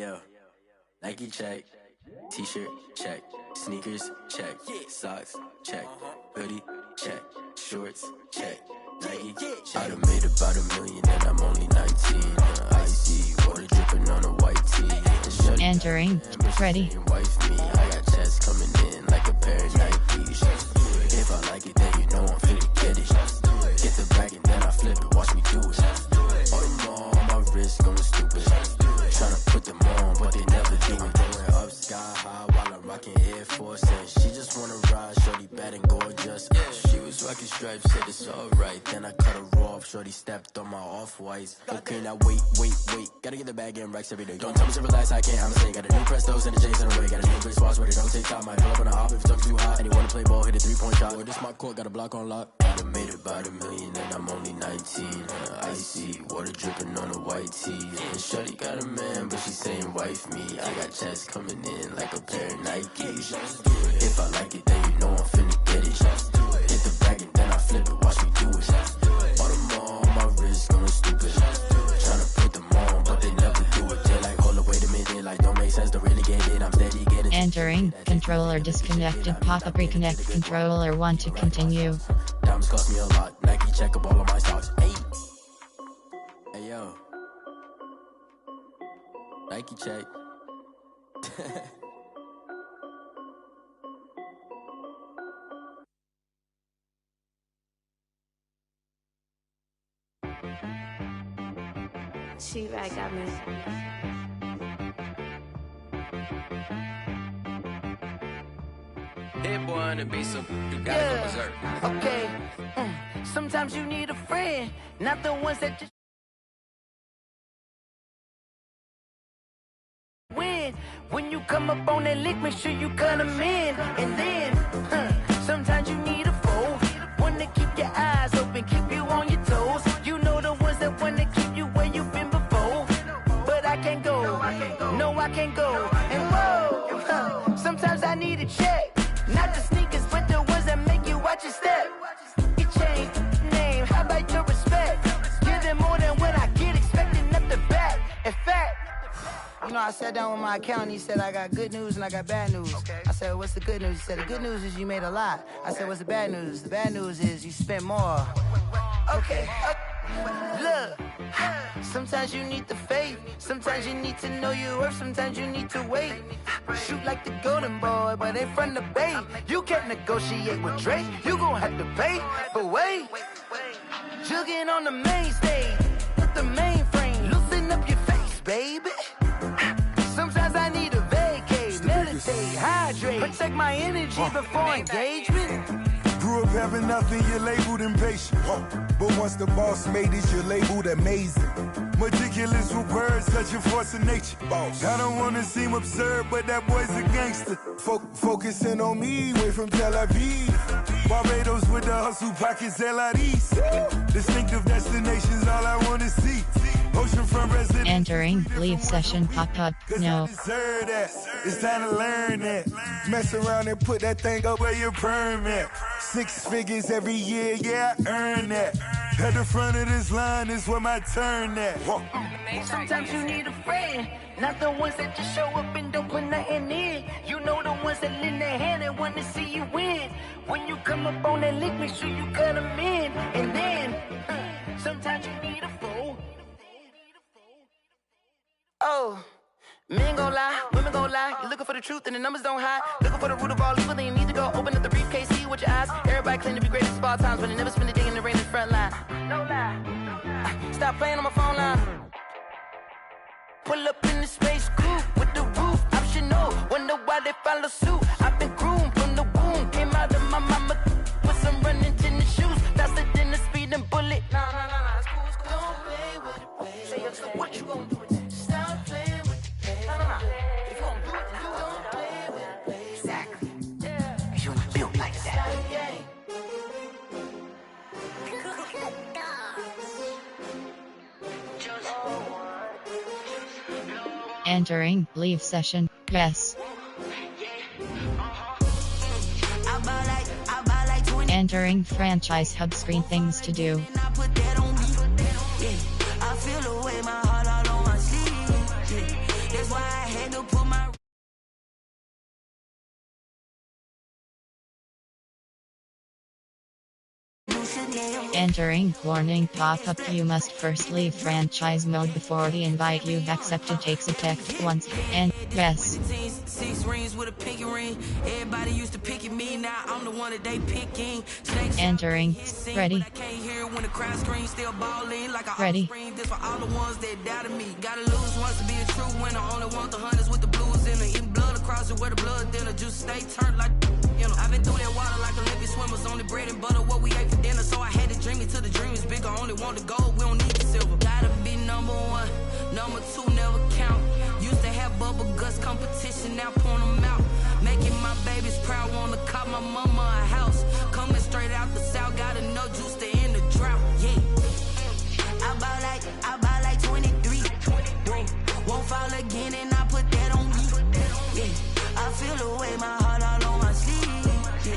yo, Nike check, t-shirt check, sneakers check, socks check, hoodie check, shorts check, Nike. I done made about $1 million and I'm only 19. Icy water dripping on a white tee. Entering, ready. Wife me, I got checks coming in like a pair of Nikes. If I like it, then you know I'm finna get it. Get the bag and then I flip it, watch me do it. On my wrist going stupid. Tryna put them on, but they never do it. Going up sky high while I'm rocking Air Force. And she just wanna ride, shorty bad and gorgeous. She was rocking stripes, said it's alright. Then I cut her off, shorty stepped on my off-whites. Okay, now wait. Gotta get the bag and racks every day. Don't tell me to relax, I can't, I'm saying. Got a new Prestos and the J's in the way. Got a new bitch watch, but it don't take time. I pull up on a hop if it's too hot. And you wanna play ball, hit a 3-point shot. Or this my court, got a block on lock. I done made about $1 million and I'm only 19. Icy water dripping on a white tee. And shorty got a man, but she saying wife me. I got checks coming in like a pair of Nikes. If I like it, then you know I'm finna get it. Hit the bag and then I flip it, watch me do it. On them all, my wrist going stupid. Tryna put them on, but they never do it. They're like, hold up, wait a minute, like don't make sense, don't really get it. I'm steady getting. Entering, controller disconnected, pop-up reconnect, controller want to continue. Diamonds cost me a lot, Nike check up all of my stocks. Hey yo, Nike check. She right got me. Hit boy on the beat, so you gotta go berserk. Okay. Sometimes you need a friend, not the ones that just win. When you come up on that lick, make sure you cut them in. And then, sometimes you need a foe, one to keep your eyes open, keep you on your toes. You know the ones that want to keep you where you've been before. But I can't go, no, I can't go. And whoa, sometimes I need a check. Not the sneakers, but the ones that make you watch your step. You change name, how about your respect? Give them more than what I get, expecting nothing back. In fact, you know, I sat down with my accountant, he said, I got good news and I got bad news. I said, what's the good news? He said, the good news is you made a lot. I said, what's the bad news? The bad news is you spent more. Okay, look, sometimes you need the faith, sometimes you need to know your worth, sometimes you need to wait. Shoot like the golden boy, but they from the bay. You can't negotiate with Drake, you gon' have to pay. But wait, jugging on the main stage, with the mainframe, loosen up your face, baby. Sometimes I need a vacate, meditate, hydrate, protect my energy before engagement. Grew up having nothing, you're labeled impatient. But once the boss made it, you're labeled amazing. Meticulous with words, such a force of nature. I don't wanna seem absurd, but that boy's a gangster. Focusing on me, way from Tel Aviv. Barbados with the hustle pockets, da3's. Distinctive destinations, all I wanna see. Oceanfront residence. Entering, leave session, pop-up, no. It's time to learn that. Mess around and put that thing up where your permit. 6 figures every year, yeah, I earn that. At the front of this line is where my turn at. Sometimes you need a friend, not the ones that just show up and don't put nothing in. You know the ones that lend their hand and want to see you win. When you come up on that lick, make sure you cut them in. And then, sometimes you need a foe. Oh, men gon' lie, women gon' lie. You're looking for the truth and the numbers don't hide. Looking for the root of all evil, then you need to go open up the briefcase, see with your eyes. Everybody claim to be great at all times, but they never spend a day in the rain in the front line. No lie. Stop playing on my phone line. Pull up in the space coupe with the roof optional. Wonder why they follow suit. I've been groomed from the womb. Came out of my mama with some running tennis shoes. Faster than the speeding bullet. Nah, it's cool, it's cool. Don't play with it, baby. Say so what you gonna do with it? Stop playing with it, baby. Nah. If you gonna do it, then don't play with it, baby. Exactly. Yeah. You ain't built like that. Entering, leave session, yes. Entering franchise hub screen, things to do. I feel the way my heart all on my sleeve. That's why Entering warning pop-up. You must first leave franchise mode before the invite you've accepted takes effect. Once and yes. 6 rings with a pinky ring. Everybody used to pick at me, now I'm the one that they picking. Entering. Ready. When the crowd screams, still balling like a Ready. This for all the ones that doubted me. Gotta lose once to be a true winner. Only want the hunters with the blues in it. Eating blood across it where the blood dinner. Just stay turned like, you know. I've been through that water like Olympic swimmers. Only bread and butter what we ate for dinner. So I had to dream it till the dream is bigger. Only want the gold, we don't need the silver. Gotta be number 1, number 2 never count. Used to have bubble guts competition, now point them out. Making my babies proud, wanna cop my mama a house. Coming straight out the south, got enough juice to end the drought. Yeah, I buy like 23. Won't fall again, and I put that on me. Yeah, I feel the way, my heart all on my sleeve. Yeah,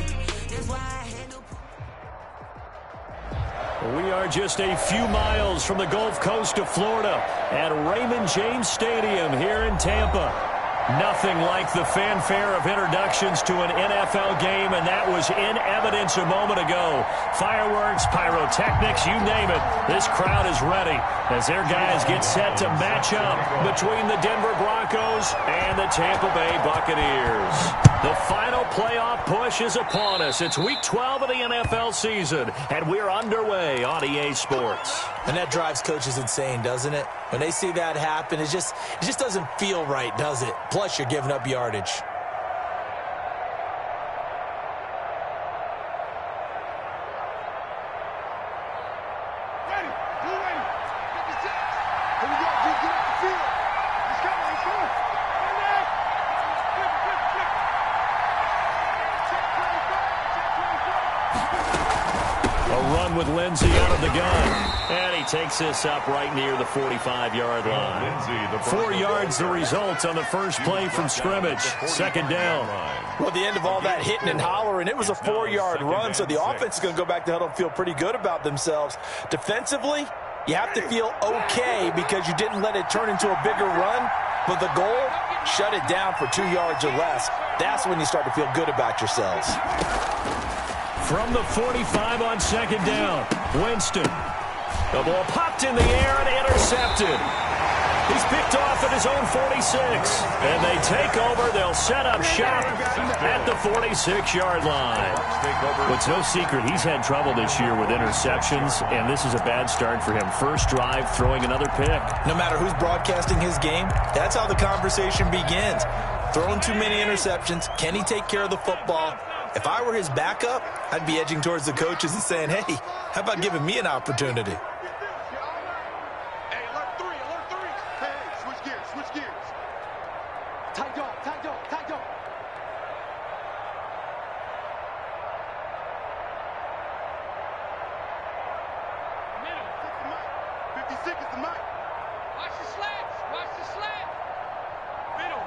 that's why I had to. We are just a few miles from the Gulf Coast of Florida at Raymond James Stadium here in Tampa. Nothing like the fanfare of introductions to an NFL game, and that was in evidence a moment ago. Fireworks, pyrotechnics, you name it. This crowd is ready as their guys get set to match up between the Denver Broncos and the Tampa Bay Buccaneers. The final playoff push is upon us. It's Week 12 of the NFL season, and we're underway on EA Sports. And that drives coaches insane, doesn't it? When they see that happen, it just doesn't feel right, does it? Plus, you're giving up yardage. Ready. Blue ready. 56. Here we go. Get off the field. Let's go. Let's go. A run with Lindsey out of the gun. And he takes this up right near the 45-yard line. 4 yards the result on the first play from scrimmage. Second down. Well, the end of all that hitting and hollering, it was a 4-yard run, so the offense is going to go back to huddle and feel pretty good about themselves. Defensively, you have to feel okay because you didn't let it turn into a bigger run, but the goal, shut it down for 2 yards or less. That's when you start to feel good about yourselves. From the 45 on second down, Winston. The ball popped in the air and intercepted. He's picked off at his own 46. And they take over. They'll set up shop at the 46-yard line. It's no secret he's had trouble this year with interceptions, and this is a bad start for him. First drive, throwing another pick. No matter who's broadcasting his game, that's how the conversation begins. Throwing too many interceptions. Can he take care of the football? If I were his backup, I'd be edging towards the coaches and saying, hey, how about giving me an opportunity? Hey, alert 3. Hey, switch gears. Tight dog. Middle. 56 is the mic. Watch the slats. Middle.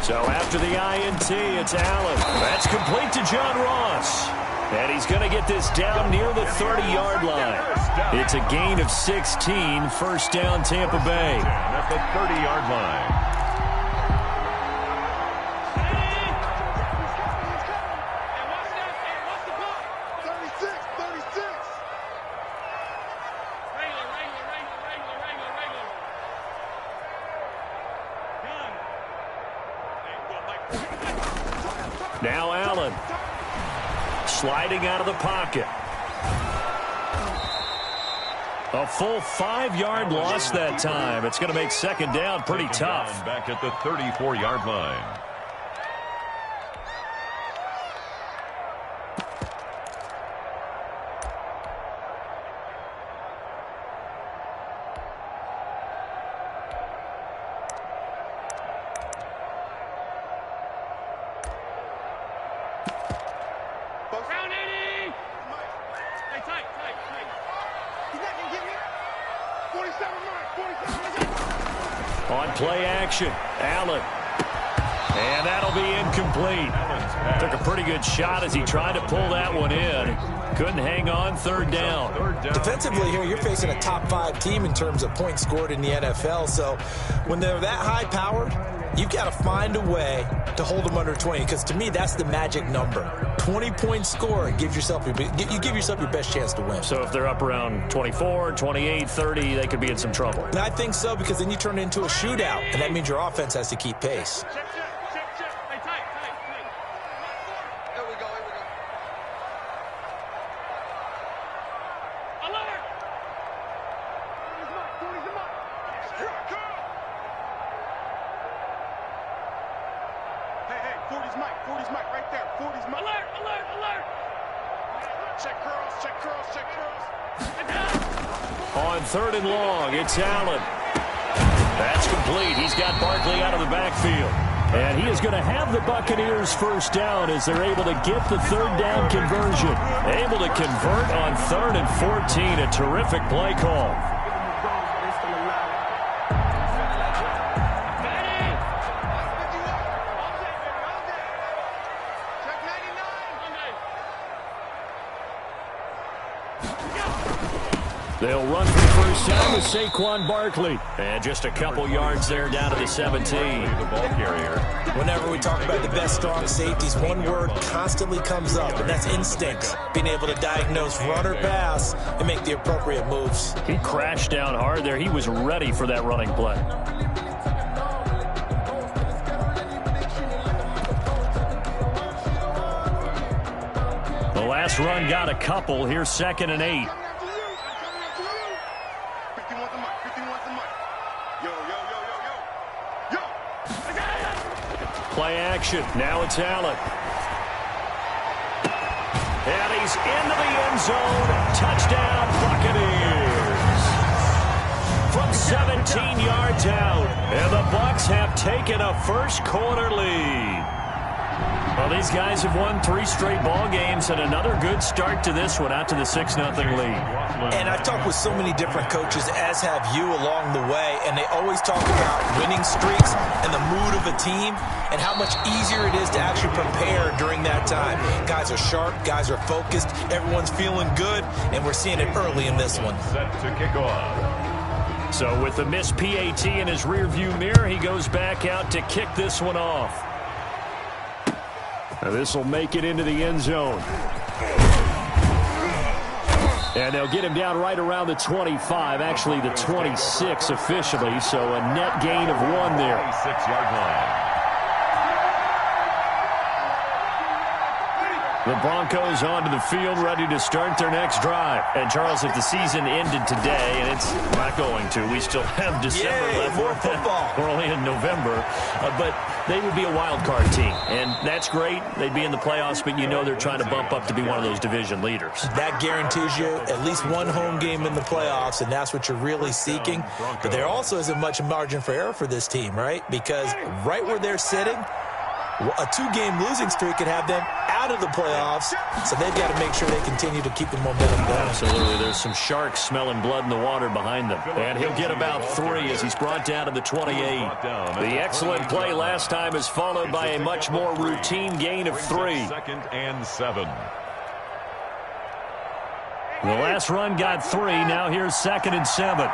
So after the INT, it's Allen. That's complete to John Ross. And he's going to get this down near the 30-yard line. It's a gain of 16. First down, Tampa Bay. At the 30-yard line. Now Allen. Sliding out of the pocket. A full 5-yard loss that time. It's going to make second down pretty tough. Back at the 34-yard line. On play action, Allen. And that'll be incomplete. Took a pretty good shot as he tried to pull that one in. Couldn't hang on. Third down. Defensively here, you're facing a top 5 team in terms of points scored in the NFL. So when they're that high-powered, you've got to find a way to hold them under 20, because to me, that's the magic number. 20-point score, you give yourself your best chance to win. So if they're up around 24, 28, 30, they could be in some trouble. And I think so, because then you turn it into a shootout, and that means your offense has to keep pace. On 3rd and long, it's Allen. That's complete. He's got Barkley out of the backfield. And he is going to have the Buccaneers first down as they're able to get the 3rd down conversion. Able to convert on 3rd and 14. A terrific play call. They'll run for the first time with Saquon Barkley. And just a couple yards there down to the 17. The ball carrier. Whenever we talk about the best strong safeties, one word constantly comes up, and that's instincts. Being able to diagnose run or pass and make the appropriate moves. He crashed down hard there. He was ready for that running play. The last run got a couple. Here's 2nd and 8. Play action. Now it's Allen. And he's into the end zone. Touchdown, Buccaneers. From 17 yards out. And the Bucs have taken a first quarter lead. Well, these guys have won 3 straight ball games and another good start to this one out to the 6-0 lead. And I've talked with so many different coaches, as have you, along the way, and they always talk about winning streaks and the mood of a team and how much easier it is to actually prepare during that time. Guys are sharp, guys are focused, everyone's feeling good, and we're seeing it early in this one. Set to kick off. So with the missed PAT in his rearview mirror, he goes back out to kick this one off. This will make it into the end zone. And they'll get him down right around the 25, actually the 26 officially, so a net gain of 1 there. 26-yard line. The Broncos onto the field, ready to start their next drive. And, Charles, if the season ended today, and it's not going to, we still have December left. More football. We're only in November. But they would be a wild card team. And that's great. They'd be in the playoffs, but you know they're trying to bump up to be one of those division leaders. That guarantees you at least one home game in the playoffs, and that's what you're really seeking. But there also isn't much margin for error for this team, right? Because right where they're sitting, a 2-game losing streak could have them out of the playoffs, so they've got to make sure they continue to keep the momentum going. Absolutely. There's some sharks smelling blood in the water behind them. And he'll get about 3 as he's brought down to the 28. The excellent play last time is followed by a much more routine gain of 3. 2nd and 7. The last run got 3. Now here's 2nd and 7.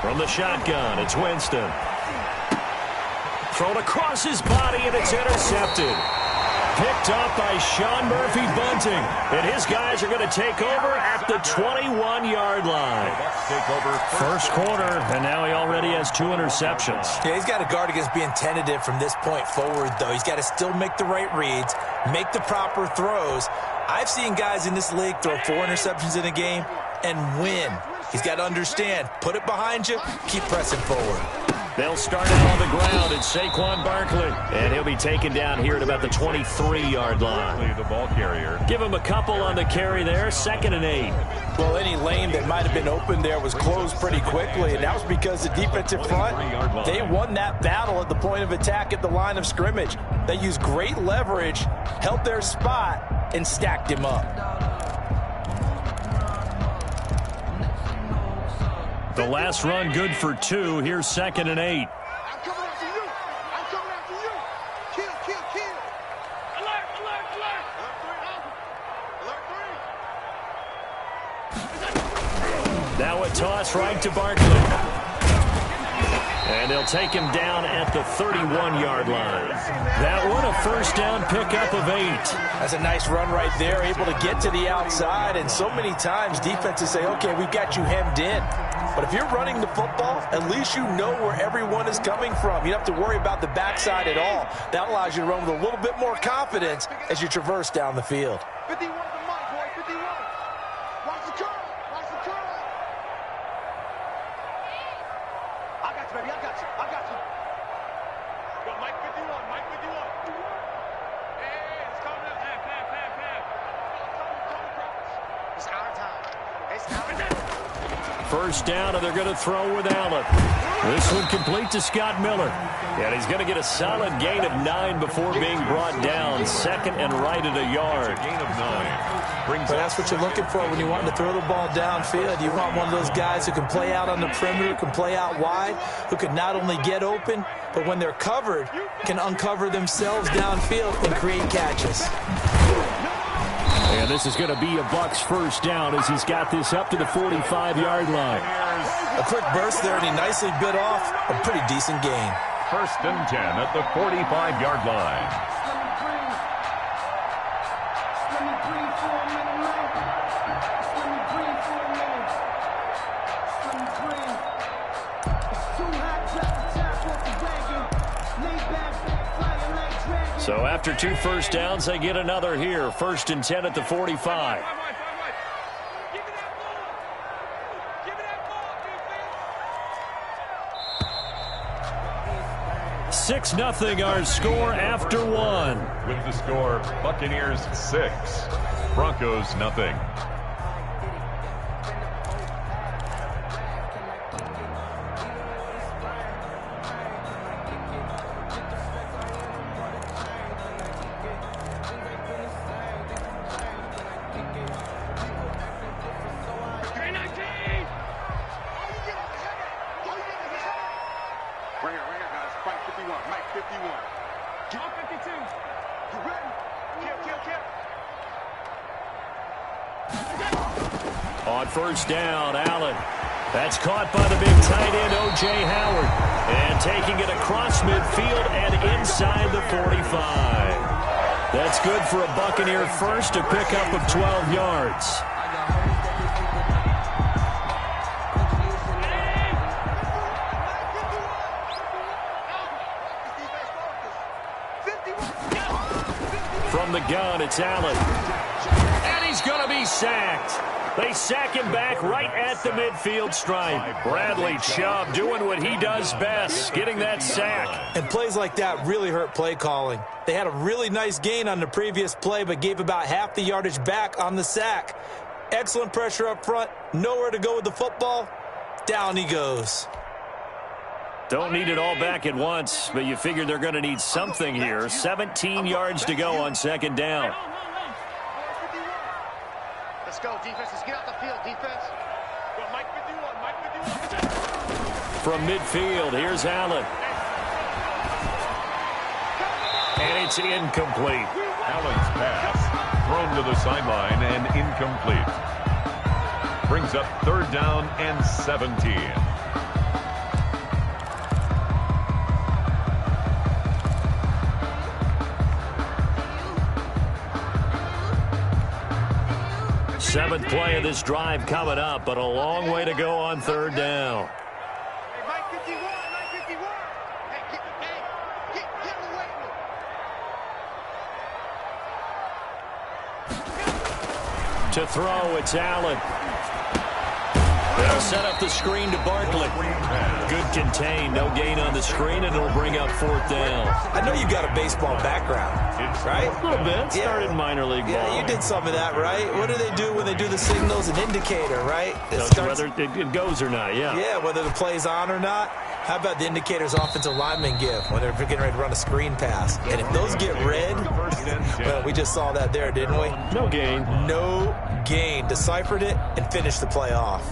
From the shotgun, it's Winston. Thrown across his body, and it's intercepted. Picked up by Sean Murphy-Bunting. And his guys are going to take over at the 21-yard line. First quarter, and now he already has 2 interceptions. Yeah, he's got to guard against being tentative from this point forward, though. He's got to still make the right reads, make the proper throws. I've seen guys in this league throw 4 interceptions in a game and win. He's got to understand, put it behind you, keep pressing forward. They'll start out on the ground. It's Saquon Barkley. And he'll be taken down here at about the 23-yard line. The ball carrier. Give him a couple on the carry there. 2nd and 8. Well, any lane that might have been open there was closed pretty quickly, and that was because the defensive front, they won that battle at the point of attack at the line of scrimmage. They used great leverage, held their spot, and stacked him up. The last run good for 2. Here's 2nd and 8. I'm coming after you. I'm coming after you. Kill, kill, kill. Alert, alert, alert. Alert 3. Now a toss right to Barkley. And they'll take him down at the 31-yard line. That one, a first down pickup of 8. That's a nice run right there, able to get to the outside. And so many times defenses say, okay, we've got you hemmed in. But if you're running the football, at least you know where everyone is coming from. You don't have to worry about the backside at all. That allows you to run with a little bit more confidence as you traverse down the field. 51 to Mike, boy, 51. Watch the curl. Watch the curl. I got you, baby. I got you. I got you. Go, Mike 51. Mike 51. Hey, it's coming up. Pam. It's our time. It's our time. First down, and they're going to throw with Allen. This one complete to Scott Miller. And he's going to get a solid gain of 9 before being brought down. Second and right at a yard. Gain of 9. But that's what you're looking for when you want to throw the ball downfield. You want one of those guys who can play out on the perimeter, can play out wide, who can not only get open, but when they're covered, can uncover themselves downfield and create catches. And this is going to be a Bucs first down as he's got this up to the 45-yard line. A quick burst there, and he nicely bit off a pretty decent gain. First and 10 at the 45-yard line. So after 2 first downs, they get another here. First and 10 at the 45. 6-0 our score after 1. With the score, Buccaneers 6, Broncos nothing. On first down, Allen. That's caught by the big tight end, O.J. Howard. And taking it across midfield and inside the 45. That's good for a Buccaneer first, a pickup of 12 yards. From the gun, it's Allen. And he's going to be sacked. They sack him back right at the midfield stripe. Bradley Chubb doing what he does best, getting that sack. And plays like that really hurt play calling. They had a really nice gain on the previous play, but gave about half the yardage back on the sack. Excellent pressure up front. Nowhere to go with the football. Down he goes. Don't need it all back at once, but you figure they're going to need something here. 17 yards to go on second down. Let's go, defense. Let's get out the field, defense. Go, Mike 51, Mike 51. From midfield, here's Allen. And it's incomplete. Allen's pass thrown to the sideline and incomplete. Brings up third down and 17. Seventh play of this drive coming up, but a long way to go on third down. Hey, Mike 51, Mike 51. Hey, get away with it. To throw, it's Allen. They'll set up the screen to Barkley. Good contain, no gain on the screen, and it'll bring up fourth down. I know you got a baseball background, right? A little bit. Started minor league ball. Yeah, you did some of that, right? What do they do when they do the signals? An indicator, right? Whether it goes or not, yeah. Yeah, whether the play's on or not. How about the indicators offensive linemen give when they're getting ready to run a screen pass? And if those get red, well, we just saw that there, didn't we? No gain. No gain. Deciphered it and finished the play off.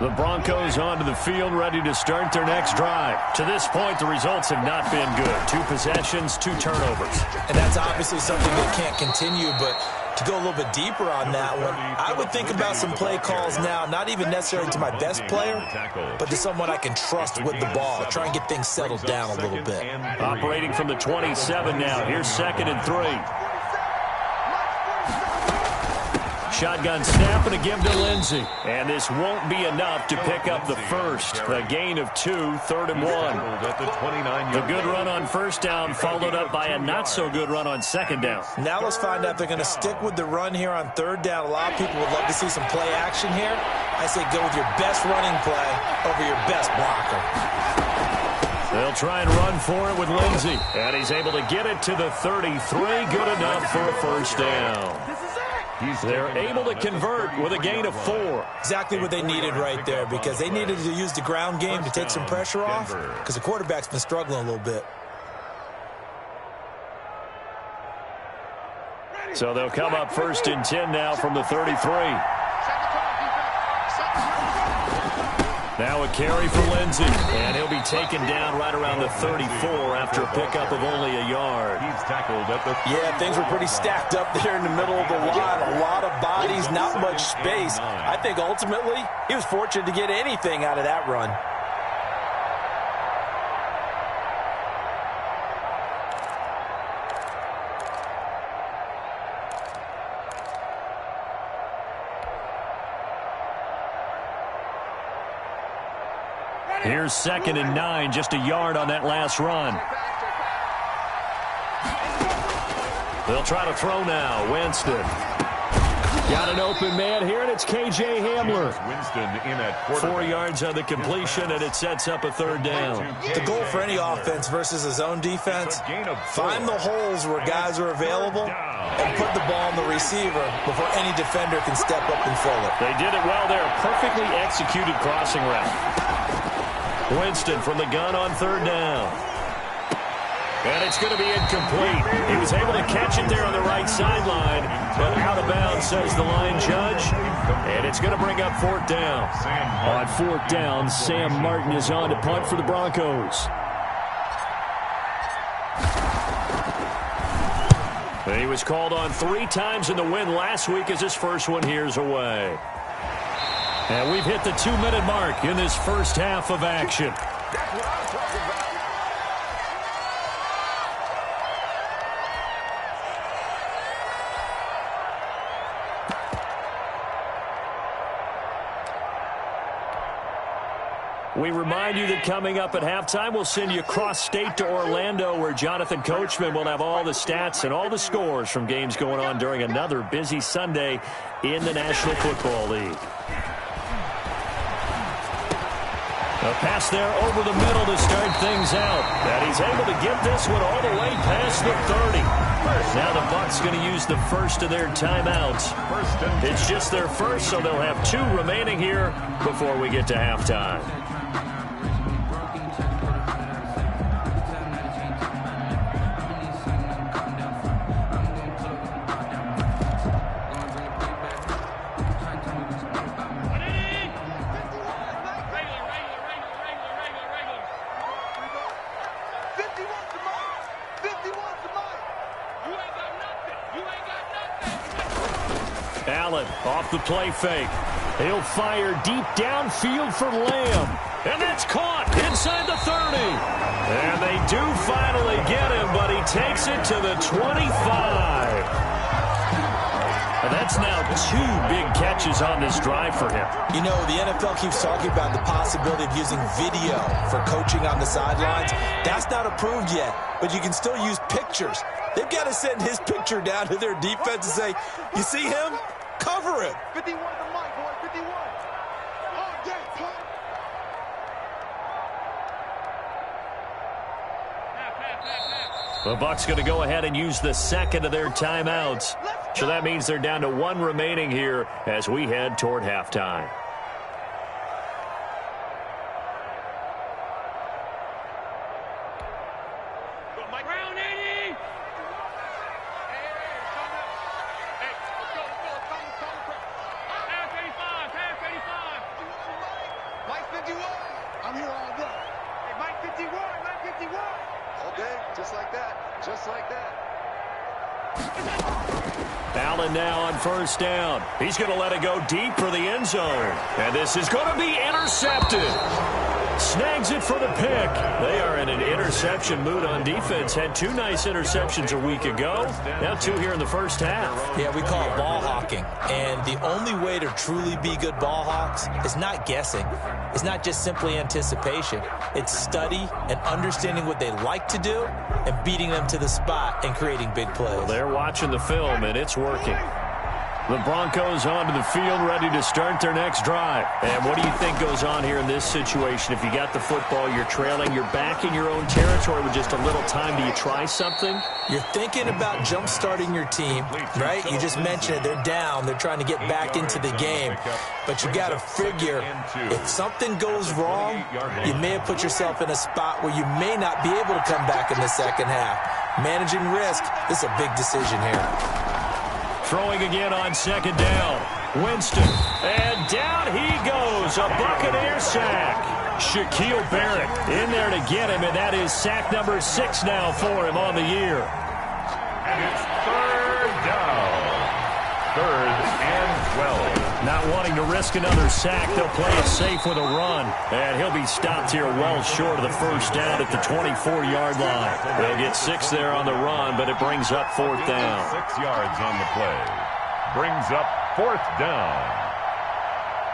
The Broncos onto the field, ready to start their next drive. To this point, the results have not been good. 2 possessions, 2 turnovers. And that's obviously something that can't continue, but To go a little bit deeper on that one, I would think about some play calls now, not even necessarily to my best player, but to someone I can trust with the ball. Try and get things settled down a little bit. Operating from the 27 now. Here's 2nd and 3. Shotgun snap and a give to Lindsey. And this won't be enough to pick up the first. A gain of 2, 3rd and 1. The good run on first down followed up by a not-so-good run on second down. Now let's find out if they're going to stick with the run here on 3rd down. A lot of people would love to see some play action here. I say go with your best running play over your best blocker. They'll try and run for it with Lindsey. And he's able to get it to the 33. Good enough for a first down. They're able to convert with a gain of 4. Exactly what they needed right there, because they needed to use the ground game to take some pressure off, because the quarterback's been struggling a little bit. So they'll come up 1st and 10 now from the 33. Now a carry for Lindsey, and he'll be taken down right around the 34 after a pickup of only a yard. He's tackled at the... Yeah, things were pretty stacked up there in the middle of the line. A lot of bodies, not much space. I think ultimately he was fortunate to get anything out of that run. Here's 2nd and 9, just a yard on that last run. They'll try to throw now. Winston. Got an open man here, and it's K.J. Hamler. Winston in at 4 yards on the completion, and it sets up a 3rd down. The goal for any offense versus his own defense, find the holes where guys are available and put the ball on the receiver before any defender can step up and fill it. They did it well there. Perfectly executed crossing route. Winston from the gun on 3rd down. And it's going to be incomplete. He was able to catch it there on the right sideline, but out of bounds, says the line judge. And it's going to bring up 4th down. On 4th down, Sam Martin is on to punt for the Broncos. He was called on 3 times in the win last week as his first one here's away. And we've hit the 2-minute mark in this first half of action. We remind you that coming up at halftime, we'll send you cross-state to Orlando, where Jonathan Coachman will have all the stats and all the scores from games going on during another busy Sunday in the National Football League. A pass there over the middle to start things out. And he's able to get this one all the way past the 30. Now the Bucs going to use the first of their timeouts. It's just their first, so they'll have 2 remaining here before we get to halftime. Allen off the play fake. He'll fire deep downfield for Lamb. And that's caught inside the 30. And they do finally get him, but he takes it to the 25. And that's now 2 big catches on this drive for him. You know, the NFL keeps talking about the possibility of using video for coaching on the sidelines. That's not approved yet, but you can still use pictures. They've got to send his picture down to their defense and say, you see him? Cover him. 51 to Mike, boy, 51. Oh, damn, punt. The Bucs going to go ahead and use the second of their timeouts. So that means they're down to 1 remaining here as we head toward halftime. I'm here all day. Hey, Mike 51, Mike 51. All day, just like that, just like that. Allen now on first down. He's going to let it go deep for the end zone. And this is going to be intercepted. Snags it for the pick. They are in an interception mood on defense. Had 2 nice interceptions a week ago. Now 2 here in the first half. Yeah, we call it ball hawking. And the only way to truly be good ball hawks is not guessing. It's not just simply anticipation. It's study and understanding what they like to do and beating them to the spot and creating big plays. Well, they're watching the film, and it's working. The Broncos onto the field, ready to start their next drive. And what do you think goes on here in this situation? If you got the football, you're trailing, you're back in your own territory with just a little time. Do you try something? You're thinking about jump-starting your team, right? You just mentioned it. They're down. They're trying to get back into the game. But you got to figure, if something goes wrong, you may have put yourself in a spot where you may not be able to come back in the second half. Managing risk, this is a big decision here. Throwing again on second down. Winston. And down he goes. A Buccaneer sack. Shaquille Barrett in there to get him, and that is sack number 6 now for him on the year. And it's third down. 3rd and 12. Not wanting to risk another sack, they'll play it safe with a run. And he'll be stopped here well short of the first down at the 24-yard line. They'll get 6 there on the run, but it brings up 4th down. 6 yards on the play. Brings up 4th down.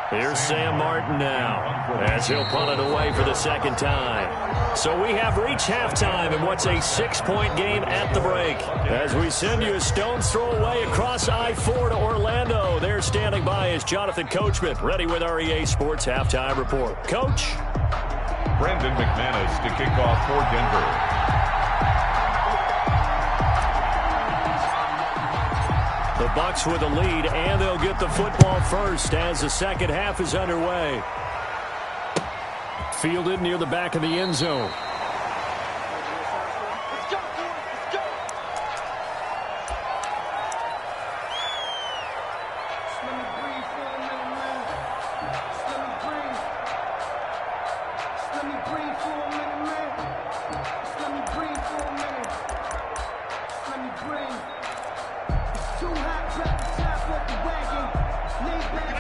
Here's Sam Martin now as he'll punt it away for the second time. So we have reached halftime in what's a 6-point game at the break. As we send you a stone's throw away across I-4 to Orlando. There standing by is Jonathan Coachman, ready with our EA Sports Halftime Report. Coach. Brandon McManus to kick off for Denver. The Bucs with a lead, and they'll get the football first as the second half is underway. Fielded near the back of the end zone.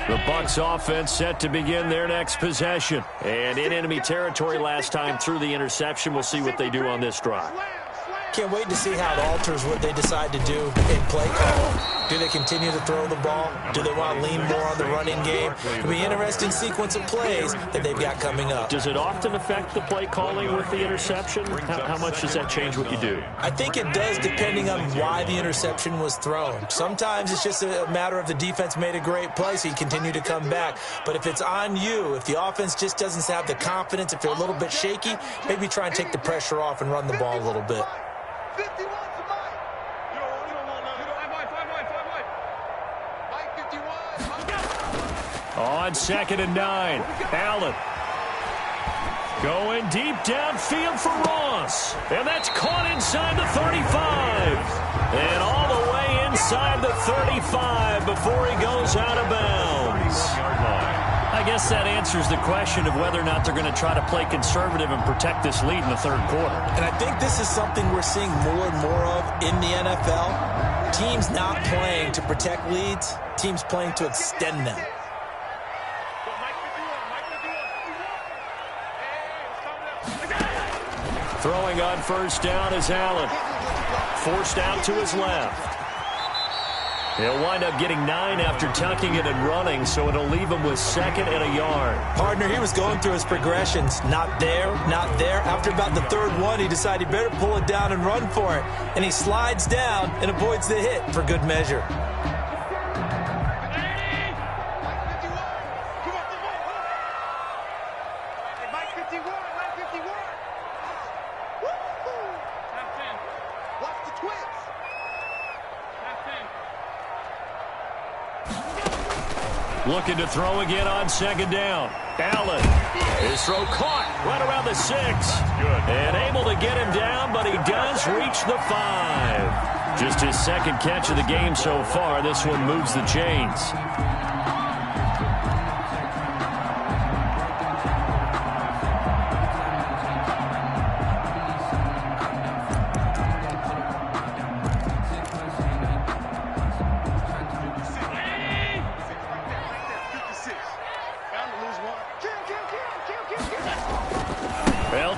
The Bucs offense set to begin their next possession. And in enemy territory last time through the interception. We'll see what they do on this drive. Can't wait to see how it alters what they decide to do in play call. Do they continue to throw the ball? Do they want to lean more on the running game? It'll be an interesting sequence of plays that they've got coming up. Does it often affect the play calling with the interception? How much does that change what you do? I think it does, depending on why the interception was thrown. Sometimes it's just a matter of the defense made a great play, so you continue to come back. But if it's on you, if the offense just doesn't have the confidence, if they're a little bit shaky, maybe try and take the pressure off and run the ball a little bit. 51 to Mike. You don't want Mike. Mike 51. On 2nd and 9, Allen. Going deep downfield for Ross. And that's caught inside the 35. And all the way inside the 35 before he goes out of bounds. I guess that answers the question of whether or not they're going to try to play conservative and protect this lead in the third quarter. And I think this is something we're seeing more and more of in the NFL. Teams not playing to protect leads, teams playing to extend them. Throwing on first down is Allen. Forced out to his left. He'll wind up getting 9 after tucking it and running, so it'll leave him with 2nd and a yard. Partner, he was going through his progressions. Not there, not there. After about the 3rd one, he decided he better pull it down and run for it. And he slides down and avoids the hit for good measure. Looking to throw again on 2nd down. Allen. His throw caught right around the 6. And able to get him down, but he does reach the 5. Just his 2nd catch of the game so far. This one moves the chains.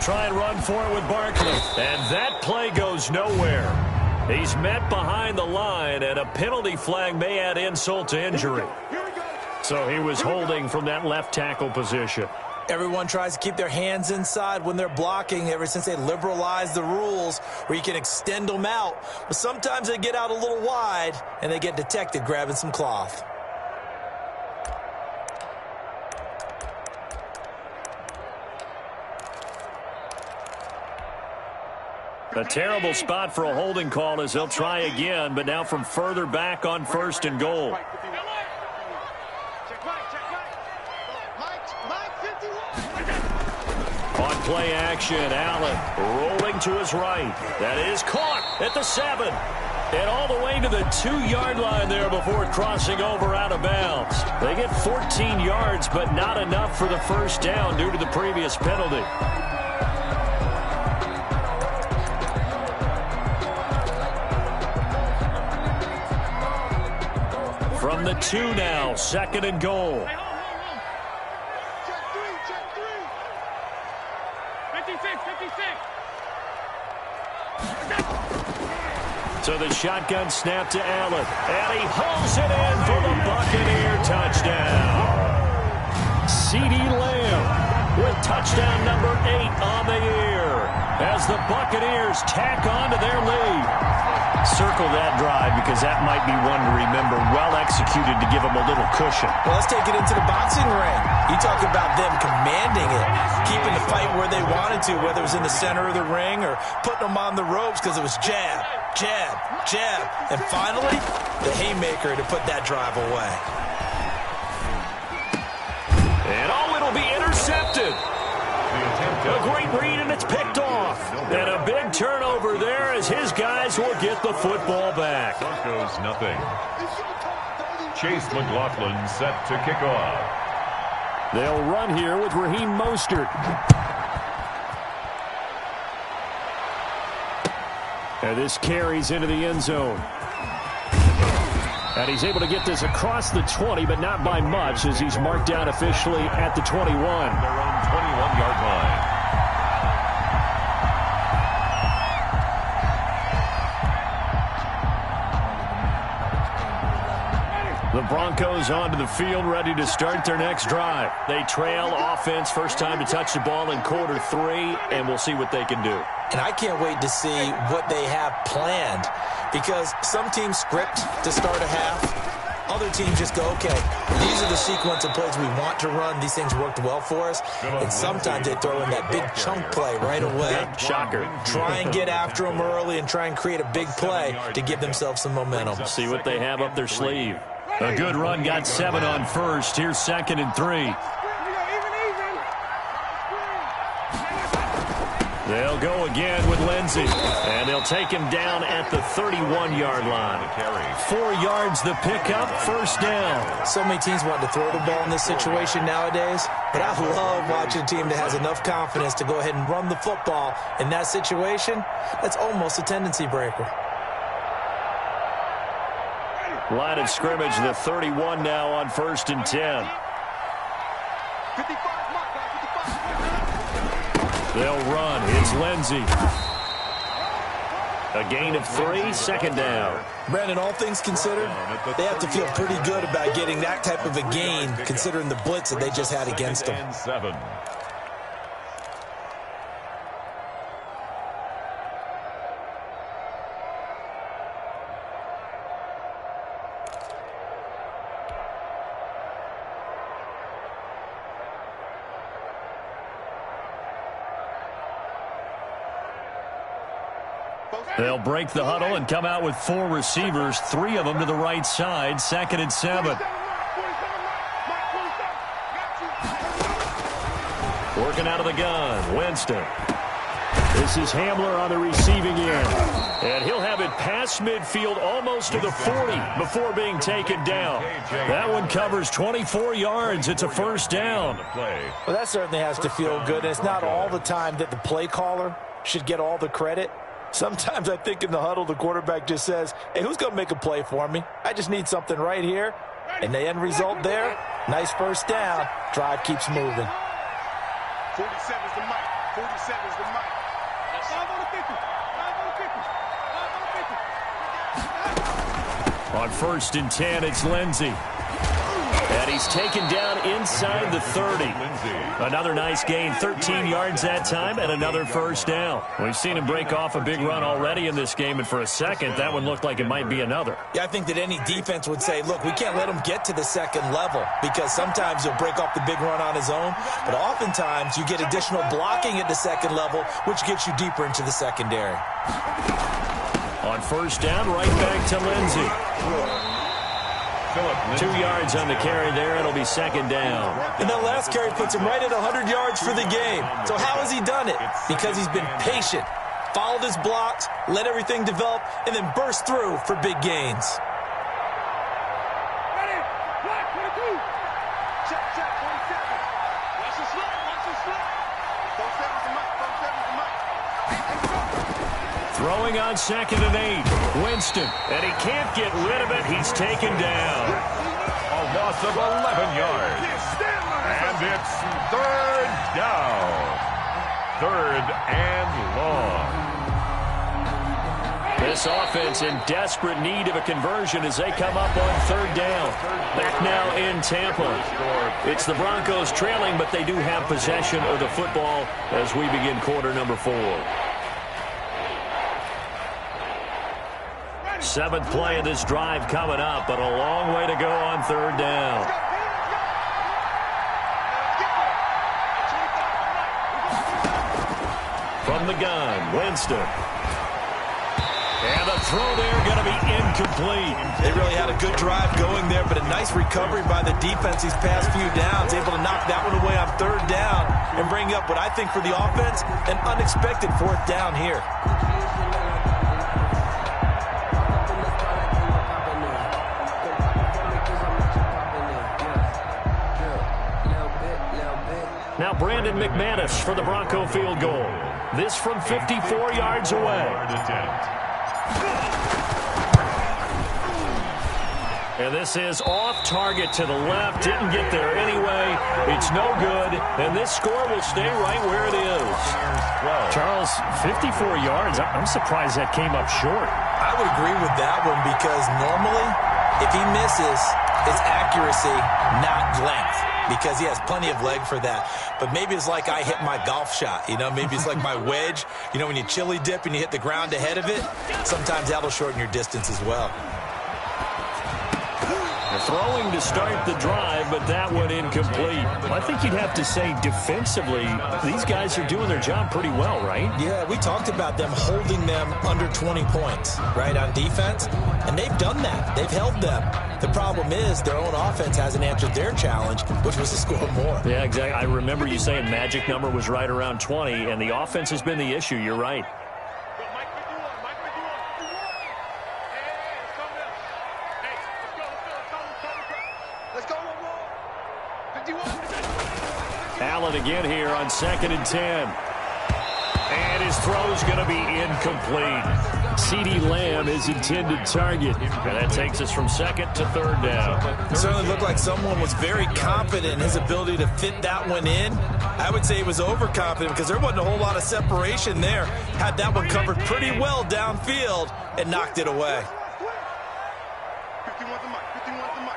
try and run for it with Barkley. And that play goes nowhere. He's met behind the line, and a penalty flag may add insult to injury. So he was holding from that left tackle position. Everyone tries to keep their hands inside when they're blocking ever since they liberalized the rules where you can extend them out. But sometimes they get out a little wide, and they get detected grabbing some cloth. A terrible spot for a holding call as they'll try again, but now from further back on 1st and goal. On play action, Allen rolling to his right. That is caught at the 7. And all the way to the 2-yard line there before crossing over out of bounds. They get 14 yards, but not enough for the first down due to the previous penalty. From the 2 now, 2nd and goal. So the shotgun snap to Allen, and he hauls it in for the Buccaneer touchdown. C.D. Lamb with touchdown number 8 on the year as the Buccaneers tack on to their lead. Circle that drive because that might be one to remember. Well executed to give them a little cushion. Well, let's take it into the boxing ring. You talk about them commanding it, keeping the fight where they wanted to, whether it was in the center of the ring or putting them on the ropes because it was jab, jab, jab. And finally, the haymaker to put that drive away. And it'll be intercepted. A great read, and it's picked off. And a big turnover there as his guys will get the football back. Broncos nothing. Chase McLaughlin set to kick off. They'll run here with Raheem Mostert. And this carries into the end zone. And he's able to get this across the 20, but not by much as he's marked down officially at the 21. Their own 21-yard line. The Broncos onto the field, ready to start their next drive. They trail offense, first time to touch the ball in quarter 3, and we'll see what they can do. And I can't wait to see what they have planned because some teams script to start a half. Other teams just go, okay, these are the sequence of plays we want to run. These things worked well for us. And sometimes they throw in that big chunk play right away. Shocker. Try and get after them early and try and create a big play to give themselves some momentum. See what they have up their sleeve. A good run got 7 on first. Here's 2nd and 3. They'll go again with Lindsey. And they'll take him down at the 31-yard line. 4 yards the pickup, first down. So many teams want to throw the ball in this situation nowadays. But I love watching a team that has enough confidence to go ahead and run the football in that situation. That's almost a tendency breaker. Line of scrimmage, the 31 now on 1st and 10. They'll run. It's Lindsey. A gain of 3, 2nd down. Brandon, all things considered, they have to feel pretty good about getting that type of a gain considering the blitz that they just had against them. 7. They'll break the huddle and come out with 4 receivers, 3 of them to the right side, 2nd and 7. Working out of the gun, Winston. This is Hamler on the receiving end. And he'll have it past midfield almost to the 40 before being taken down. That one covers 24 yards. It's a first down. Well, that certainly has to feel good. And it's not all the time that the play caller should get all the credit. Sometimes I think in the huddle, the quarterback just says, hey, who's going to make a play for me? I just need something right here. And the end result there, nice first down. Drive keeps moving. 47's the mic. 40 seconds to Mike. 5 on the 50. 5 on the 50. 5 on the 50. On 1st and 10, it's Lindsey. And he's taken down inside the 30. Another nice gain, 13 yards that time, and another first down. We've seen him break off a big run already in this game, and for a second, that one looked like it might be another. Yeah, I think that any defense would say, look, we can't let him get to the second level, because sometimes he'll break off the big run on his own, but oftentimes you get additional blocking at the second level, which gets you deeper into the secondary. On 1st down, right back to Lindsey. 2 yards on the carry there. It'll be 2nd down. And that last carry puts him right at 100 yards for the game. So how has he done it? Because he's been patient, followed his blocks, let everything develop, and then burst through for big gains. Ready? Black, 22. Check, 47. Watch the slip, watch the slip. 47's the Mike, 47's the Mike. Throwing on 2nd and 8. Winston, and he can't get rid of it. He's taken down. A loss of 11 yards. And it's 3rd down. 3rd and long. This offense in desperate need of a conversion as they come up on 3rd down. Back now in Tampa. It's the Broncos trailing, but they do have possession of the football as we begin quarter number 4. 7th play of this drive coming up, but a long way to go on 3rd down. From the gun, Winston. And the throw there going to be incomplete. They really had a good drive going there, but a nice recovery by the defense these past few downs, able to knock that one away on 3rd down and bring up what I think for the offense, an unexpected 4th down here. Now Brandon McManus for the Bronco field goal. This from 54 yards away. And this is off target to the left. Didn't get there anyway. It's no good. And this score will stay right where it is. Charles, 54 yards. I'm surprised that came up short. I would agree with that one because normally if he misses, it's accuracy, not length. Because he has plenty of leg for that. But maybe it's like I hit my golf shot. You know, maybe it's like my wedge. You know, when you chili dip and you hit the ground ahead of it, sometimes that'll shorten your distance as well. Throwing to start the drive, but that one incomplete. I think you'd have to say defensively, these guys are doing their job pretty well, right? Yeah, we talked about them holding them under 20 points, right, on defense. And they've done that. They've held them. The problem is their own offense hasn't answered their challenge, which was to score more. Yeah, exactly. I remember you saying magic number was right around 20, and the offense has been the issue. You're right. Allen again here on 2nd and 10. And his throw is going to be incomplete. CeeDee Lamb is intended target. And that takes us from 2nd to 3rd down. It certainly looked like someone was very confident in his ability to fit that one in. I would say he was overconfident because there wasn't a whole lot of separation there. Had that one covered pretty well downfield and knocked it away. 51's the Mike. 51's the Mike.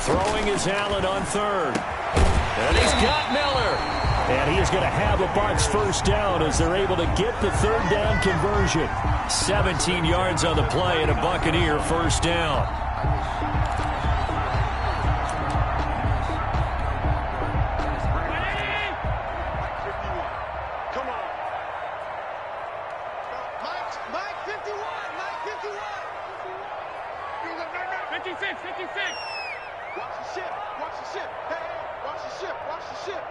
Throwing is Allen on 3rd. And he's got Miller. And he is going to have a Bucs first down as they're able to get the 3rd down conversion. 17 yards on the play and a Buccaneer first down. Come on. Mike 51. Mike 51. 56. 56. Watch the ship. Watch the ship. Hey, watch the ship. Watch the ship.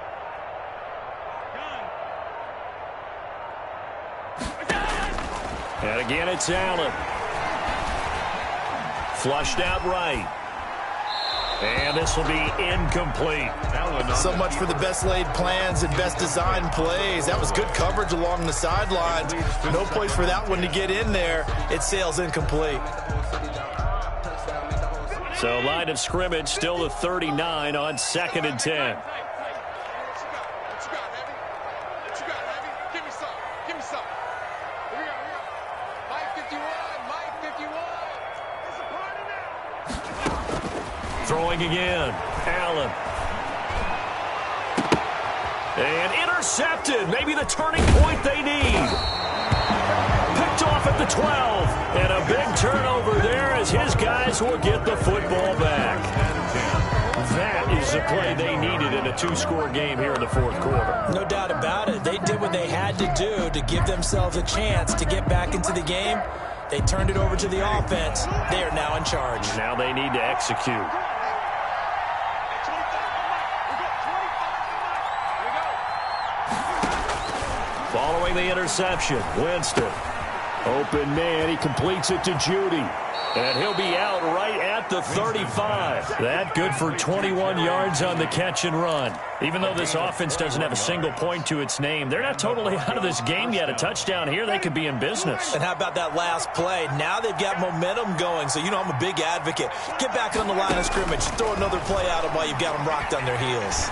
And again, it's Allen. Flushed out right. And this will be incomplete. So much for the best laid plans and best designed plays. That was good coverage along the sidelines. No place for that one to get in there. It sails incomplete. So line of scrimmage still the 39 on 2nd and 10. Throwing again. Allen. And intercepted. Maybe the turning point they need. Picked off at the 12. And a big turnover there as his guys will get the football back. That is the play they needed in a 2-score game here in the 4th quarter. No doubt about it. They did what they had to do to give themselves a chance to get back into the game. They turned it over to the offense. They are now in charge. Now they need to execute. Following the interception, Winston. Open man, he completes it to Judy. And he'll be out right at the 35. That good for 21 yards on the catch and run. Even though this offense doesn't have a single point to its name, they're not totally out of this game yet. A touchdown here, they could be in business. And how about that last play? Now they've got momentum going, so you know I'm a big advocate. Get back on the line of scrimmage. Throw another play at them while you've got them rocked on their heels.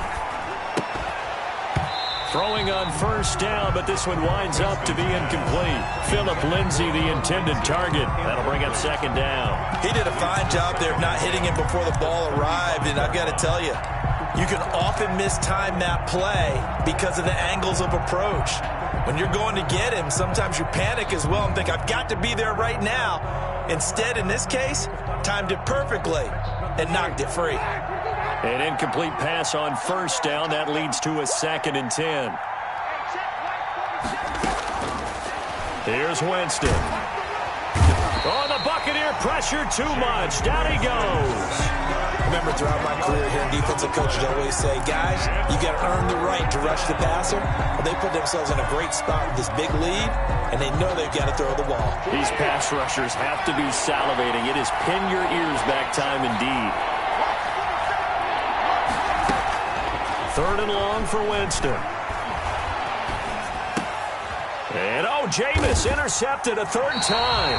Throwing on 1st down, but this one winds up to be incomplete. Phillip Lindsay, the intended target. That'll bring up 2nd down. He did a fine job there of not hitting him before the ball arrived, and I've got to tell you, you can often mistime that play because of the angles of approach. When you're going to get him, sometimes you panic as well and think, I've got to be there right now. Instead, in this case, timed it perfectly and knocked it free. An incomplete pass on 1st down. That leads to a 2nd and 10. Here's Winston. Oh, the Buccaneer pressure too much. Down he goes. Remember, throughout my career here, defensive coaches always say, guys, you got to earn the right to rush the passer. Well, they put themselves in a great spot with this big lead, and they know they've got to throw the ball. These pass rushers have to be salivating. It is pin your ears back time indeed. 3rd and long for Winston. And, Jameis intercepted a 3rd time.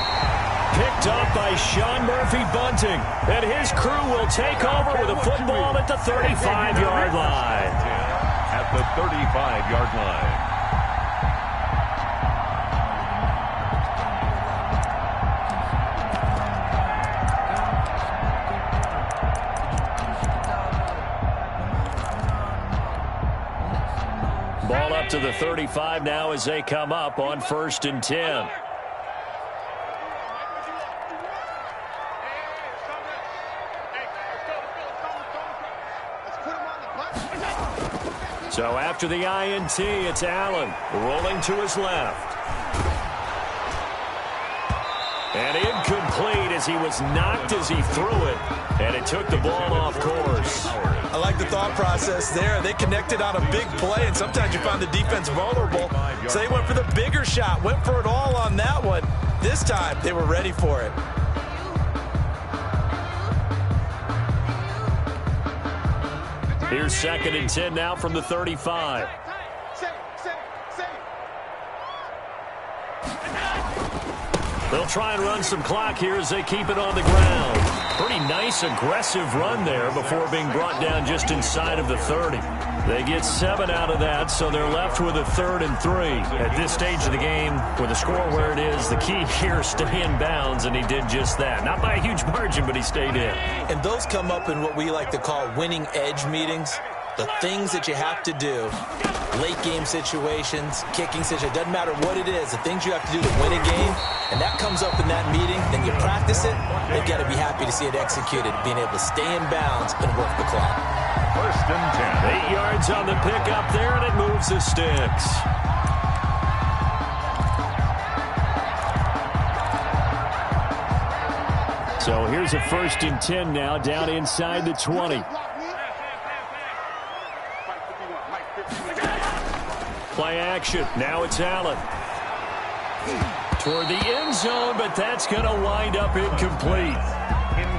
Picked up by Sean Murphy-Bunting. And his crew will take over with a football at the 35-yard line. At the 35-yard line. Ball up to the 35 now as they come up on 1st and 10. So after the INT, it's Allen rolling to his left. And incomplete as he was knocked as he threw it. And it took the ball off course. I like the thought process there. They connected on a big play, and sometimes you find the defense vulnerable. So they went for the bigger shot, went for it all on that one. This time, they were ready for it. Here's 2nd and 10 now from the 35. They'll try and run some clock here as they keep it on the ground. Pretty nice, aggressive run there before being brought down just inside of the 30. They get 7 out of that, so they're left with a 3rd and 3. At this stage of the game, with the score where it is, the key here is stay in bounds, and he did just that. Not by a huge margin, but he stayed in. And those come up in what we like to call winning edge meetings. The things that you have to do, late game situations, kicking situations, doesn't matter what it is, the things you have to do to win a game, and that comes up in that meeting, then you practice it, they've got to be happy to see it executed, being able to stay in bounds and work the clock. 1st and 10. 8 yards on the pickup there, and it moves the sticks. So here's a 1st and 10 now, down inside the 20. Play action. Now it's Allen. Toward the end zone, but that's going to wind up incomplete.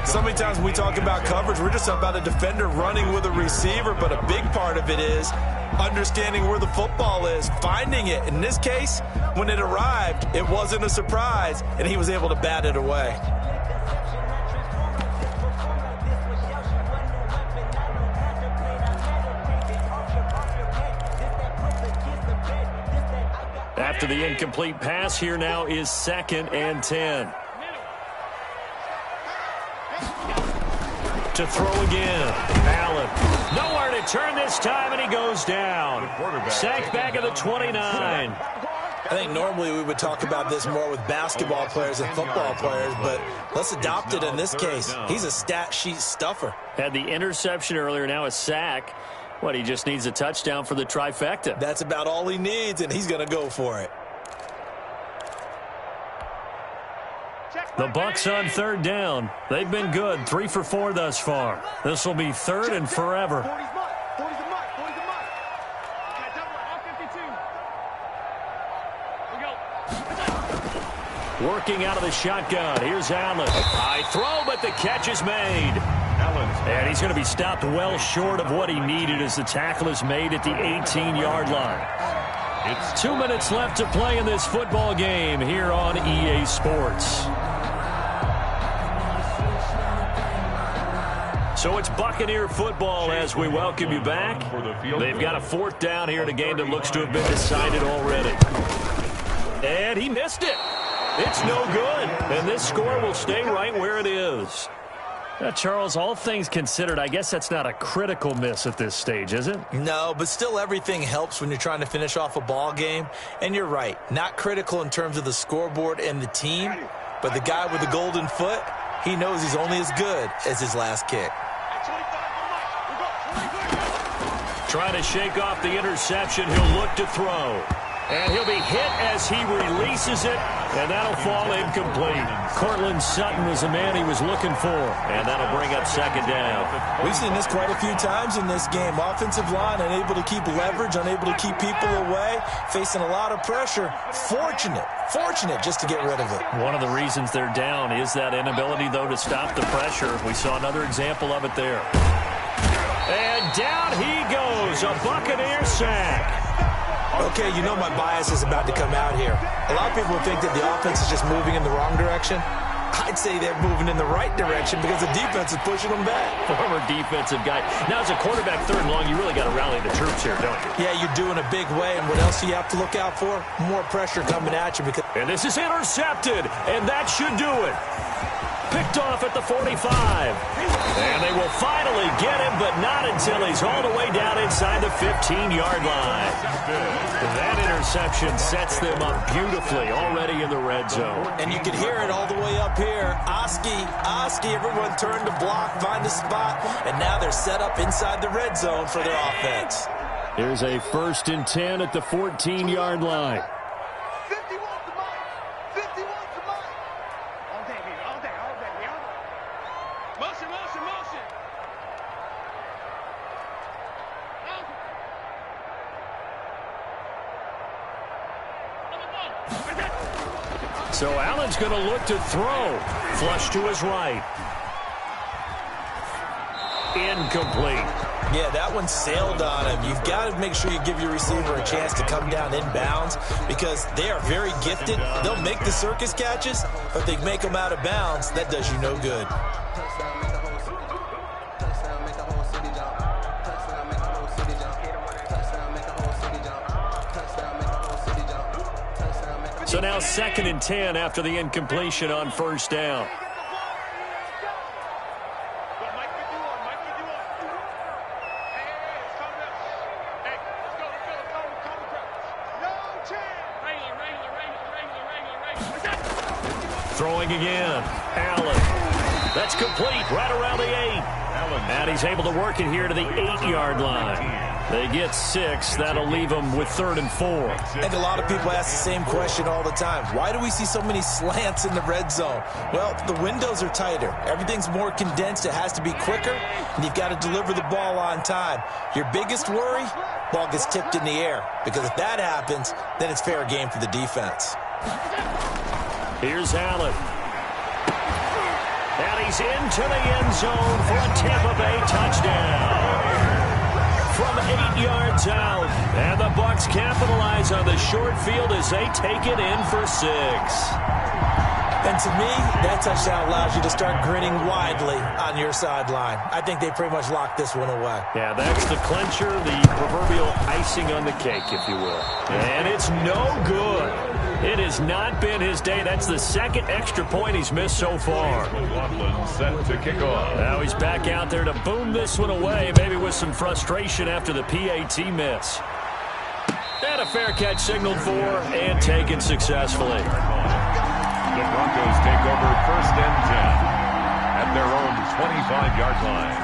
So many times when we talk about coverage, we're just about a defender running with a receiver, but a big part of it is understanding where the football is, finding it. In this case, when it arrived, it wasn't a surprise, and he was able to bat it away. After the incomplete pass, here now is 2nd and 10. To throw again. Allen. Nowhere to turn this time, and he goes down. Sacked back at the 29. I think normally we would talk about this more with basketball players and football players, but let's adopt it in this case. He's a stat sheet stuffer. Had the interception earlier, now a sack. What, he just needs a touchdown for the trifecta. That's about all he needs, and he's going to go for it. The Bucs on 3rd down. They've been good, 3 for 4 thus far. This will be 3rd and forever. Working out of the shotgun. Here's Allen. High throw, but the catch is made. And he's going to be stopped well short of what he needed as the tackle is made at the 18-yard line. It's 2 minutes left to play in this football game here on EA Sports. So it's Buccaneer football as we welcome you back. They've got a 4th down here in a game that looks to have been decided already. And he missed it. It's no good. And this score will stay right where it is. Now, Charles, all things considered, I guess that's not a critical miss at this stage, is it? No, but still everything helps when you're trying to finish off a ball game. And you're right, not critical in terms of the scoreboard and the team, but the guy with the golden foot, he knows he's only as good as his last kick. Trying to shake off the interception, he'll look to throw. And he'll be hit as he releases it, and that'll fall incomplete. Cortland Sutton was the man he was looking for, and that'll bring up 2nd down. We've seen this quite a few times in this game. Offensive line unable to keep leverage, unable to keep people away, facing a lot of pressure. Fortunate just to get rid of it. One of the reasons they're down is that inability, though, to stop the pressure. We saw another example of it there. And down he goes, a Buccaneer sack. Okay, you know my bias is about to come out here. A lot of people think that the offense is just moving in the wrong direction. I'd say they're moving in the right direction because the defense is pushing them back. Former defensive guy. Now, as a quarterback 3rd and long, you really got to rally the troops here, don't you? Yeah, you're doing a big way, and what else do you have to look out for? More pressure coming at you. And this is intercepted, and that should do it. Picked off at the 45. And they will finally get him, but not until he's all the way down inside the 15-yard line. That interception sets them up beautifully already in the red zone. And you can hear it all the way up here. Oski, everyone turned to block, find a spot, and now they're set up inside the red zone for their offense. Here's a 1st and 10 at the 14-yard line. So Allen's going to look to throw. Flush to his right. Incomplete. Yeah, that one sailed on him. You've got to make sure you give your receiver a chance to come down inbounds because they are very gifted. They'll make the circus catches, but they make them out of bounds. That does you no good. So now 2nd and 10 after the incompletion on 1st down. Throwing again. Allen. That's complete right around the 8. And he's able to work it here to the 8-yard line. They get 6. That'll leave them with 3rd and 4. And a lot of people ask the same question all the time. Why do we see so many slants in the red zone? Well, the windows are tighter. Everything's more condensed. It has to be quicker, and you've got to deliver the ball on time. Your biggest worry? Ball gets tipped in the air. Because if that happens, then it's fair game for the defense. Here's Allen. And he's into the end zone for a Tampa Bay touchdown. From 8 yards out. And the Bucs capitalize on the short field as they take it in for 6. And to me, that touchdown allows you to start grinning widely on your sideline. I think they pretty much locked this one away. Yeah, that's the clincher, the proverbial icing on the cake, if you will. And it's no good. It has not been his day. That's the second extra point he's missed so far. Set to kick off. Now he's back out there to boom this one away, maybe with some frustration after the PAT miss. And a fair catch signaled for and taken successfully. The Broncos take over 1st and 10 at their own 25-yard line.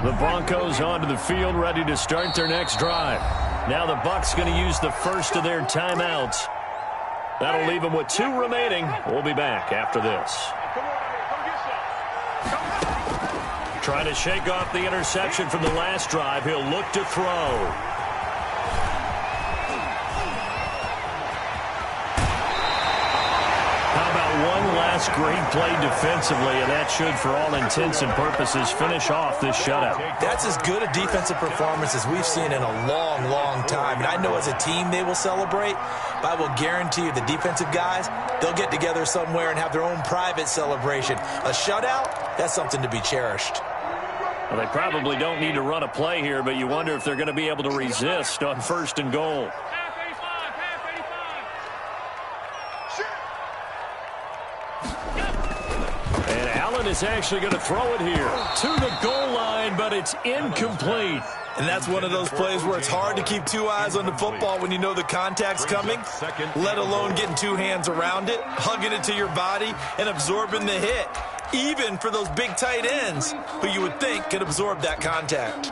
The Broncos onto the field, ready to start their next drive. Now the Bucs going to use the first of their timeouts. That'll leave them with 2 remaining. We'll be back after this. Trying to shake off the interception from the last drive. He'll look to throw. One last great play defensively, and that should, for all intents and purposes, finish off this shutout. That's as good a defensive performance as we've seen in a long, long time. And I know as a team they will celebrate, but I will guarantee you the defensive guys, they'll get together somewhere and have their own private celebration. A shutout, that's something to be cherished. Well, they probably don't need to run a play here, but you wonder if they're going to be able to resist on 1st and goal. Is actually going to throw it here to the goal line, but it's incomplete. And that's one of those plays where it's hard to keep 2 eyes on the football when you know the contact's coming, let alone getting 2 hands around it, hugging it to your body, and absorbing the hit, even for those big tight ends who you would think could absorb that contact.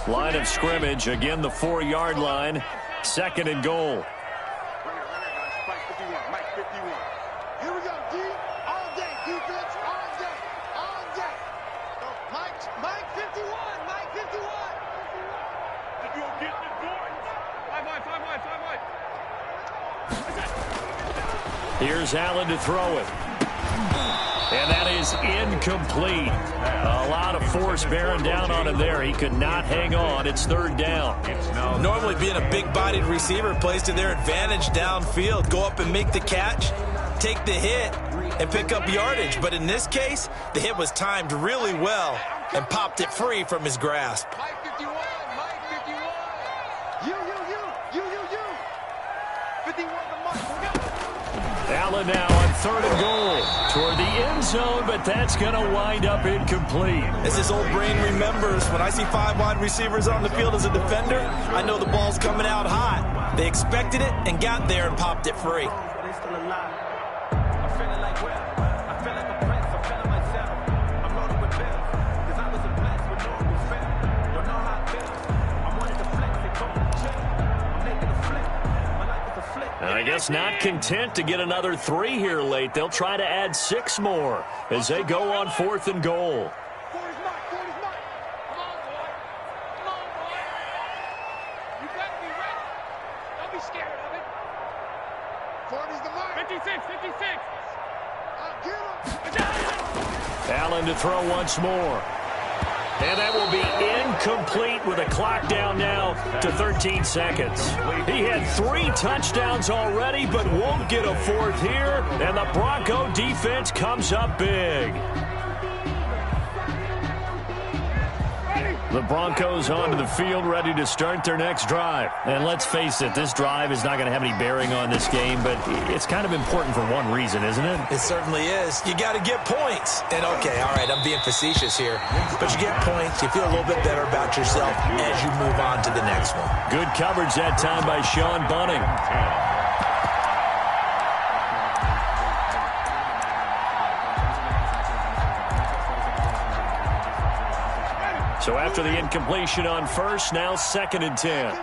Line of scrimmage, again the 4-yard line, 2nd and goal. Here's Allen to throw it. And that is incomplete. A lot of force bearing down on him there. He could not hang on. It's 3rd down. Normally being a big-bodied receiver plays to their advantage downfield. Go up and make the catch, take the hit, and pick up yardage. But in this case, the hit was timed really well and popped it free from his grasp. Mike 51, Mike 51. You. 51 to Mike. Allen now on 3rd and goal toward the end zone, but that's going to wind up incomplete. As his old brain remembers, when I see 5 wide receivers on the field as a defender, I know the ball's coming out hot. They expected it and got there and popped it free. I guess not content to get another 3 here late. They'll try to add 6 more as they go on 4th and goal. 40's Mike. Come on, boy. You better be ready. Don't be scared of it. 40's the mark. 56. I'll get him. Allen to throw once more. And that will be incomplete with a clock down now to 13 seconds. He had 3 touchdowns already, but won't get a 4th here. And the Bronco defense comes up big. The Broncos onto the field, ready to start their next drive. And let's face it, this drive is not going to have any bearing on this game, but it's kind of important for one reason, isn't it? It certainly is. You got to get points. And okay, all right, I'm being facetious here, but you get points, you feel a little bit better about yourself as you move on to the next one. Good coverage that time by Sean Bunting. So after the incompletion on 1st, now 2nd and 10.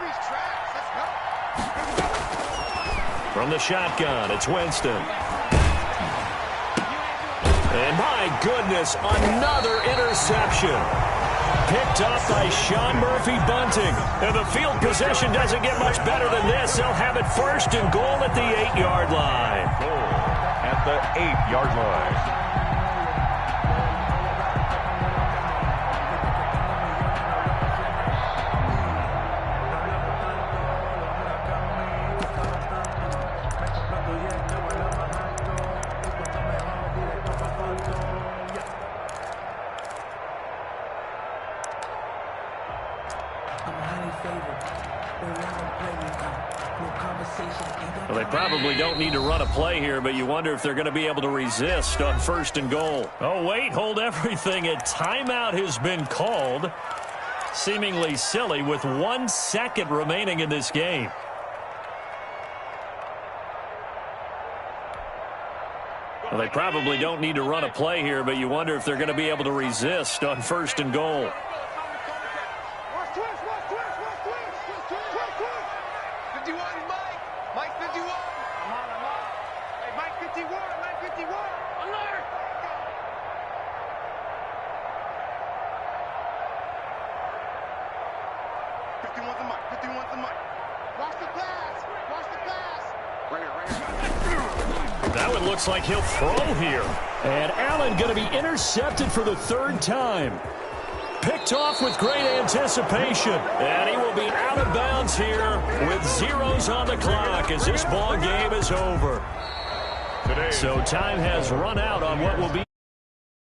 From the shotgun, it's Winston. And my goodness, another interception. Picked up by Sean Murphy-Bunting. And the field possession doesn't get much better than this. They'll have it 1st and goal at the 8-yard line. Goal at the 8-yard line. Well, they probably don't need to run a play here, but you wonder if they're going to be able to resist on 1st and goal. Oh, wait, hold everything. A timeout has been called. Seemingly silly with 1 second remaining in this game. Well, they probably don't need to run a play here, but you wonder if they're going to be able to resist on 1st and goal. That one looks like he'll throw here. And Allen going to be intercepted for the 3rd time. Picked off with great anticipation. And he will be out of bounds here with zeros on the clock as this ball game is over. So time has run out on what will be